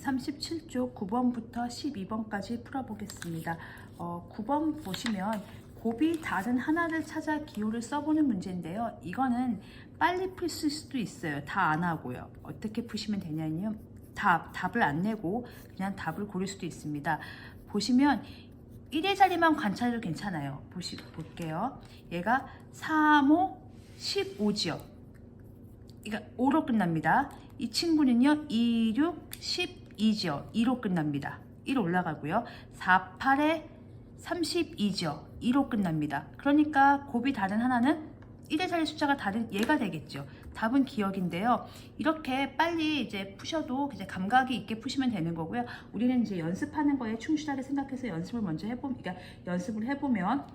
37쪽 9번부터 12번까지 풀어보겠습니다. 9번 보시면 곱이 다른 하나를 찾아 기호를 써보는 문제인데요. 이거는 빨리 풀 수도 있어요. 다 안 하고요. 어떻게 푸시면 되냐면요. 답을 안 내고 그냥 답을 고를 수도 있습니다. 보시면 1의 자리만 관찰해도 괜찮아요. 볼게요. 얘가 3, 5, 15지요. 그러니까 5로 끝납니다. 이 친구는요 2, 6, 12죠. 2로 끝납니다. 1 올라가고요. 4, 8에 32죠. 2로 끝납니다. 그러니까 곱이 다른 하나는 1의 자리 숫자가 다른 얘가 되겠죠. 답은 기억인데요. 이렇게 빨리 이제 푸셔도 이제 감각이 있게 푸시면 되는 거고요. 우리는 이제 연습하는 거에 충실하게 생각해서 연습을 먼저 그러니까 연습을 해보면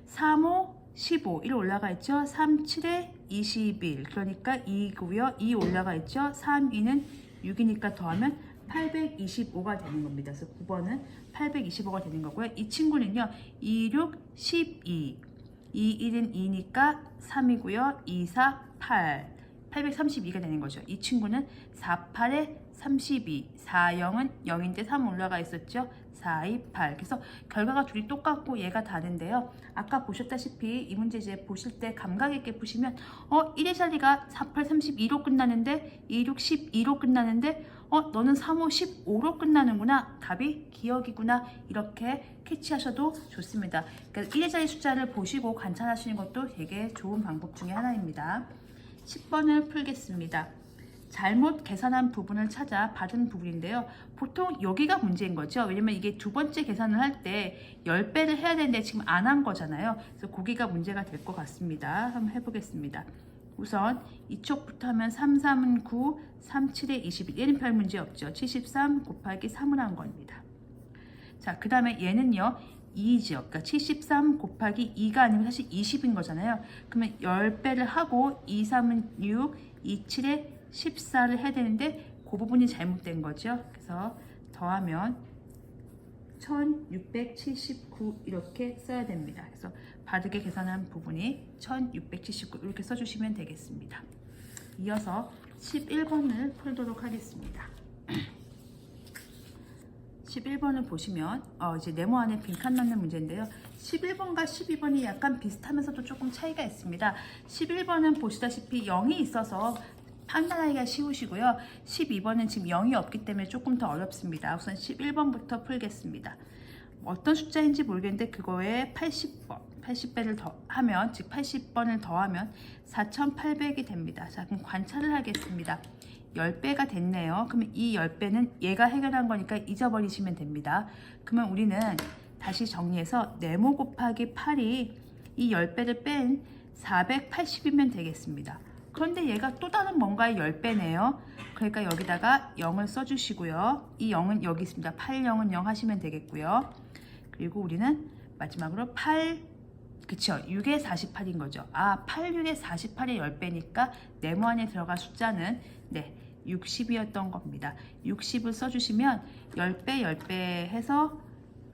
3, 5, 15, 1 올라가 있죠. 3, 7에 21, 그러니까 2고요. 2 올라가 있죠. 3, 2는 6이니까 더하면 825가 되는 겁니다. 그래서 9번은 825가 되는 거고요. 이 친구는요. 2, 6, 12, 2, 1은 2니까 3이고요. 2, 4, 8, 832가 되는 거죠. 이 친구는 4, 8에 32, 4, 0은 0인데 3 올라가 있었죠. 4, 2, 8. 그래서 결과가 둘이 똑같고 얘가 다른데요. 아까 보셨다시피 이 문제 이제 보실 때 감각 있게 보시면 1의 자리가 4, 8, 32로 끝나는데 2, 6, 12로 끝나는데 너는 3, 5, 15로 끝나는구나. 답이 기억이구나. 이렇게 캐치하셔도 좋습니다. 그러니까 1의 자리 숫자를 보시고 관찰하시는 것도 되게 좋은 방법 중에 하나입니다. 10번을 풀겠습니다. 잘못 계산한 부분을 찾아 받은 부분인데요. 보통 여기가 문제인 거죠. 왜냐면 이게 두 번째 계산을 할 때 10배를 해야 되는데 지금 안 한 거잖아요. 그래서 거기가 문제가 될 것 같습니다. 한번 해보겠습니다. 우선 이쪽부터 하면 3, 3은 9, 3, 7에 21. 얘는 별 문제 없죠. 73 곱하기 3을 한 겁니다. 자, 그 다음에 얘는요. 2죠. 그러니까 73 곱하기 2가 아니면 사실 20인 거잖아요. 그러면 10배를 하고 2, 3은 6, 2, 7에 14를 해야 되는데 그 부분이 잘못된 거죠. 그래서 더하면 1679 이렇게 써야 됩니다. 그래서 바르게 계산한 부분이 1679 이렇게 써주시면 되겠습니다. 이어서 11번을 풀도록 하겠습니다. 11번을 보시면 이제 네모 안에 빈칸 넣는 문제인데요. 11번과 12번이 약간 비슷하면서도 조금 차이가 있습니다. 11번은 보시다시피 0이 있어서 판단하기가 쉬우시고요. 12번은 지금 0이 없기 때문에 조금 더 어렵습니다. 우선 11번부터 풀겠습니다. 어떤 숫자인지 모르겠는데 그거에 80배를 더하면, 즉 80번을 더하면 4800이 됩니다. 자, 그럼 관찰을 하겠습니다. 10배가 됐네요. 그러면 이 10배는 얘가 해결한 거니까 잊어버리시면 됩니다. 그러면 우리는 다시 정리해서 네모 곱하기 8이 이 10배를 뺀 480이면 되겠습니다. 그런데 얘가 또 다른 뭔가의 10배네요. 그러니까 여기다가 0을 써주시고요. 이 0은 여기 있습니다. 8, 0은 0 하시면 되겠고요. 그리고 우리는 마지막으로 6에 48인 거죠. 8, 6에 48의 10배니까 네모 안에 들어갈 숫자는 60이었던 겁니다. 60을 써주시면 10배, 10배 해서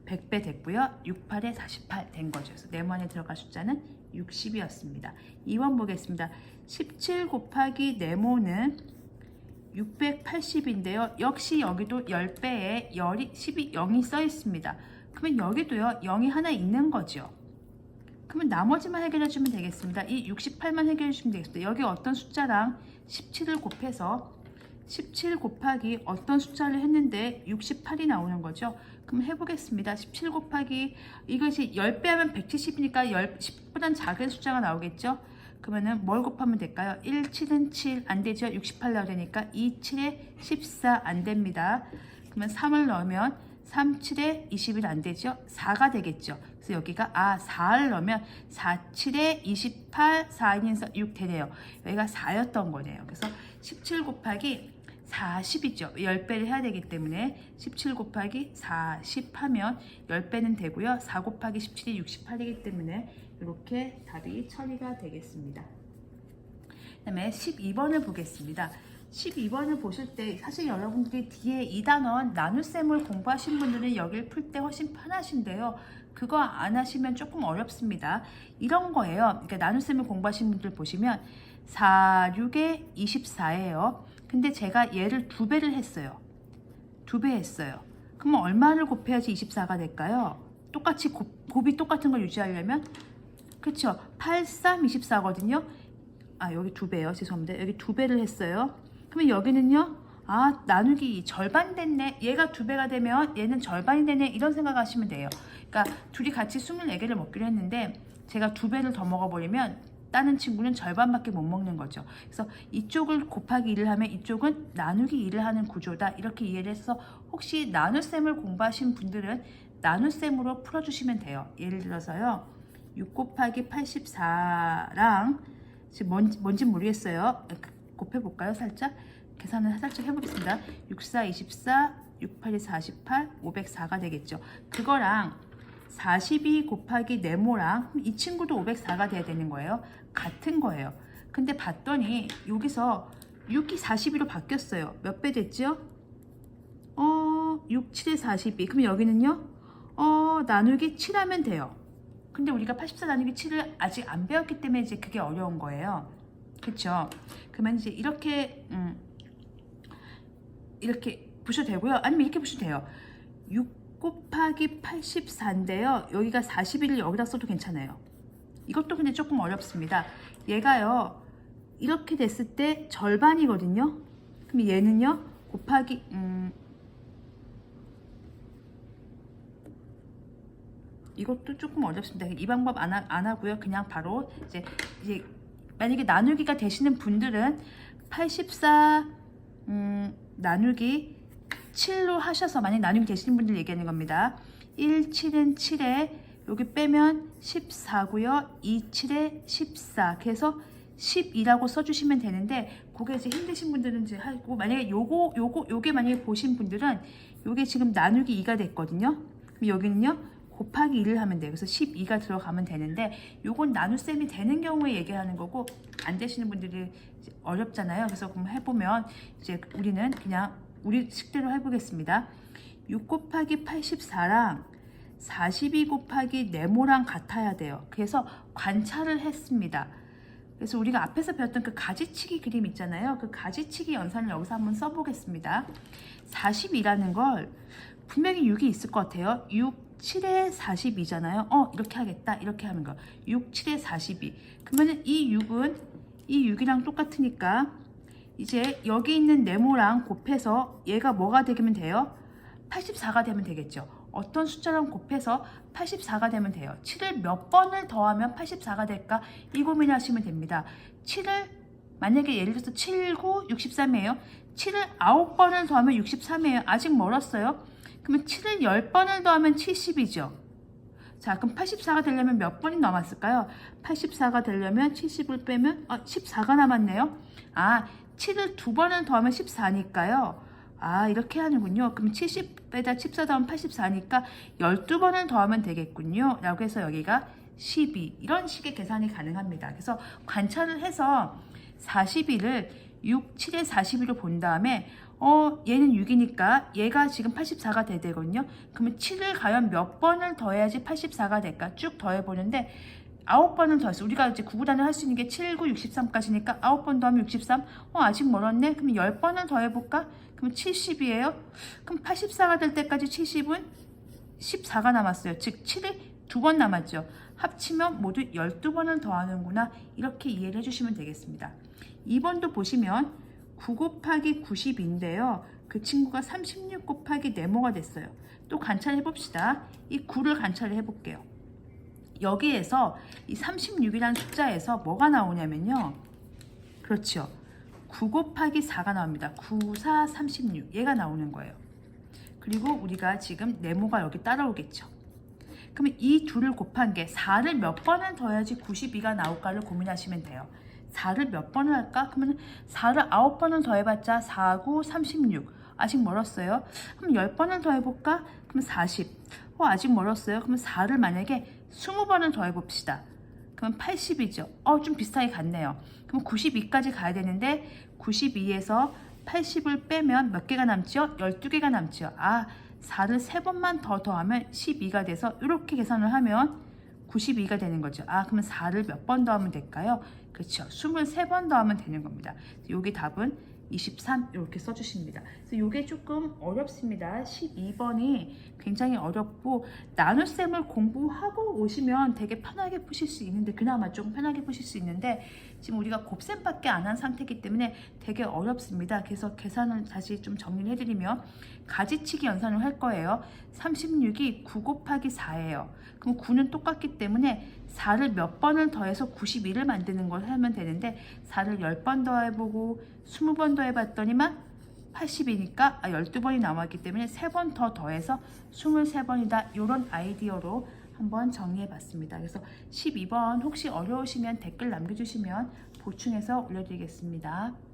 100배 됐고요. 6, 8에 48 된 거죠. 그래서 네모 안에 들어갈 숫자는 60이었습니다. 2번 보겠습니다. 17 곱하기 네모는 680인데요. 역시 여기도 10배에 0이 써 있습니다. 그러면 여기도요. 0이 하나 있는 거죠. 그러면 나머지만 해결해 주면 되겠습니다. 이 68만 해결해 주시면 되겠습니다. 여기 어떤 숫자랑 17을 곱해서 17 곱하기 어떤 숫자를 했는데 68이 나오는 거죠. 그럼 해보겠습니다. 17 곱하기 이것이 10배 하면 170이니까 10보단 작은 숫자가 나오겠죠. 그러면은 뭘 곱하면 될까요? 1, 7은 7 안 되죠. 68 나와야 되니까 2, 7에 14 안 됩니다. 그러면 3을 넣으면 3, 7에 21 안 되죠. 4가 되겠죠. 그래서 여기가 4를 넣으면 4, 7에 28, 4, 2에서 6 되네요. 여기가 4였던 거네요. 그래서 17 곱하기 40이죠. 10배를 해야 되기 때문에 17 곱하기 40 하면 10배는 되고요. 4 곱하기 17이 68이기 때문에 이렇게 답이 처리가 되겠습니다. 그 다음에 12번을 보겠습니다. 12번을 보실 때 사실 여러분들이 뒤에 이 단원 나눗셈을 공부하신 분들은 여기를 풀 때 훨씬 편하신데요. 그거 안 하시면 조금 어렵습니다. 이런 거예요. 그러니까 나눗셈을 공부하신 분들 보시면 4, 6에 24예요. 근데 제가 얘를 2배를 했어요. 2배 했어요. 그러면 얼마를 곱해야지 24가 될까요? 똑같이 곱이 똑같은 걸 유지하려면 그쵸? 8, 3, 24거든요. 아 여기 2배요. 죄송합니다. 여기 2배를 했어요. 그러면 여기는요. 아 나누기 2 절반 됐네. 얘가 2배가 되면 얘는 절반이 되네. 이런 생각하시면 돼요. 그러니까 둘이 같이 24개를 먹기로 했는데 제가 2배를 더 먹어버리면 다른 친구는 절반밖에 못 먹는 거죠. 그래서 이쪽을 곱하기 2를 하면 이쪽은 나누기 2를 하는 구조다. 이렇게 이해를 해서 혹시 나눗셈을 공부하신 분들은 나눗셈으로 풀어주시면 돼요. 예를 들어서요. 6 곱하기 84랑 지금 뭔지 모르겠어요. 곱해볼까요? 살짝 계산을 살짝 해보겠습니다. 6, 4, 24, 6, 8, 48, 504가 되겠죠. 그거랑 42 곱하기 네모랑 이 친구도 504가 돼야 되는 거예요. 같은 거예요. 근데 봤더니 여기서 6이 42로 바뀌었어요. 몇 배 됐죠? 6, 7에 42. 그럼 여기는요? 나누기 7 하면 돼요. 근데 우리가 84 나누기 7을 아직 안 배웠기 때문에 이제 그게 어려운 거예요. 그쵸? 그러면 이제 이렇게 보셔도 되고요. 아니면 이렇게 보셔도 돼요. 6 곱하기 84인데요. 여기가 41을 여기다 써도 괜찮아요. 이것도 근데 조금 어렵습니다. 얘가요. 이렇게 됐을 때 절반이거든요. 그럼 얘는요. 곱하기 이것도 조금 어렵습니다. 이 방법 안 하고요. 그냥 바로 이제 만약에 나누기가 되시는 분들은 84 나누기 7로 하셔서 만약 나누기 되시는 분들 얘기하는 겁니다. 1, 7은 7에 여기 빼면 14고요. 2, 7에 14. 그래서 12라고 써주시면 되는데 그게 이제 힘드신 분들은 이제 하고 만약에 요게 만약에 보신 분들은 요게 지금 나누기 2가 됐거든요. 그럼 여기는요. 곱하기 1을 하면 돼요. 그래서 12가 들어가면 되는데 요건 나눗셈이 되는 경우에 얘기하는 거고 안 되시는 분들이 어렵잖아요. 그래서 그럼 해보면 이제 우리는 그냥 우리 식대로 해보겠습니다. 6 곱하기 84랑 42 곱하기 네모랑 같아야 돼요. 그래서 관찰을 했습니다. 그래서 우리가 앞에서 배웠던 그 가지치기 그림 있잖아요. 그 가지치기 연산을 여기서 한번 써보겠습니다. 42라는 걸 분명히 6이 있을 것 같아요. 6, 7에 42잖아요. 이렇게 하겠다. 이렇게 하는 거. 6, 7에 42. 그러면 이 6이랑 똑같으니까 이제 여기 있는 네모랑 곱해서 얘가 뭐가 되면 돼요? 84가 되면 되겠죠. 어떤 숫자랑 곱해서 84가 되면 돼요. 7을 몇 번을 더하면 84가 될까? 이 고민하시면 됩니다. 7을 만약에 예를 들어서 7, 9, 63이에요. 7을 9번을 더하면 63이에요. 아직 멀었어요. 그러면 7을 10번을 더하면 70이죠. 자, 그럼 84가 되려면 몇 번이 남았을까요? 84가 되려면 70을 빼면 14가 남았네요. 7을 2번을 더하면 14니까요. 이렇게 하는군요. 그럼 70에다 14 더하면 84니까 12번을 더하면 되겠군요. 라고 해서 여기가 12. 이런 식의 계산이 가능합니다. 그래서 관찰을 해서 42를 6, 7에 42로 본 다음에 얘는 6이니까 얘가 지금 84가 돼야 되거든요. 그러면 7을 과연 몇 번을 더해야지 84가 될까? 쭉 더해보는데 9번을 더했어. 우리가 이제 구구단을 할 수 있는 게 7, 9, 63까지니까 9번 더하면 63. 아직 멀었네. 그럼 10번을 더해볼까? 그럼 70이에요. 그럼 84가 될 때까지 70은 14가 남았어요. 즉 7이 2번 남았죠. 합치면 모두 12번을 더하는구나. 이렇게 이해를 해주시면 되겠습니다. 2번도 보시면 9 곱하기 90인데요. 그 친구가 36 곱하기 네모가 됐어요. 또 관찰해 봅시다. 이 9를 관찰해 볼게요. 여기에서 이 36이라는 숫자에서 뭐가 나오냐면요. 그렇죠. 9 곱하기 4가 나옵니다. 9, 4, 36. 얘가 나오는 거예요. 그리고 우리가 지금 네모가 여기 따라오겠죠. 그러면 이 둘을 곱한 게 4를 몇 번을 더해야지 92가 나올까를 고민하시면 돼요. 4를 몇 번을 할까? 그러면 4를 9번을 더해봤자 4, 9, 36. 아직 멀었어요. 그럼 10번을 더해볼까? 그럼 40. 아직 멀었어요. 그러면 4를 만약에 20번을 더해봅시다. 그럼 80이죠. 좀 비슷하게 같네요. 그럼 92까지 가야 되는데 92에서 80을 빼면 몇 개가 남죠? 12개가 남죠. 4를 3번만 더 더하면 12가 돼서 이렇게 계산을 하면 92가 되는 거죠. 그러면 4를 몇 번 더하면 될까요? 그렇죠. 23번 더하면 되는 겁니다. 여기 답은 23 이렇게 써주십니다. 그래서 이게 조금 어렵습니다. 12번이 굉장히 어렵고 나눗셈을 공부하고 오시면 되게 편하게 푸실 수 있는데 그나마 좀 편하게 푸실 수 있는데 지금 우리가 곱셈밖에 안 한 상태이기 때문에 되게 어렵습니다. 그래서 계산을 다시 좀 정리를 해드리면 가지치기 연산을 할 거예요. 36이 9 곱하기 4예요. 그럼 9는 똑같기 때문에 4를 몇 번을 더해서 91을 만드는 걸 하면 되는데 4를 10번 더해보고 20번 더해봤더니만 80이니까 12번이 남았기 때문에 3번 더 더해서 23번이다. 이런 아이디어로 한번 정리해봤습니다. 그래서 12번 혹시 어려우시면 댓글 남겨주시면 보충해서 올려드리겠습니다.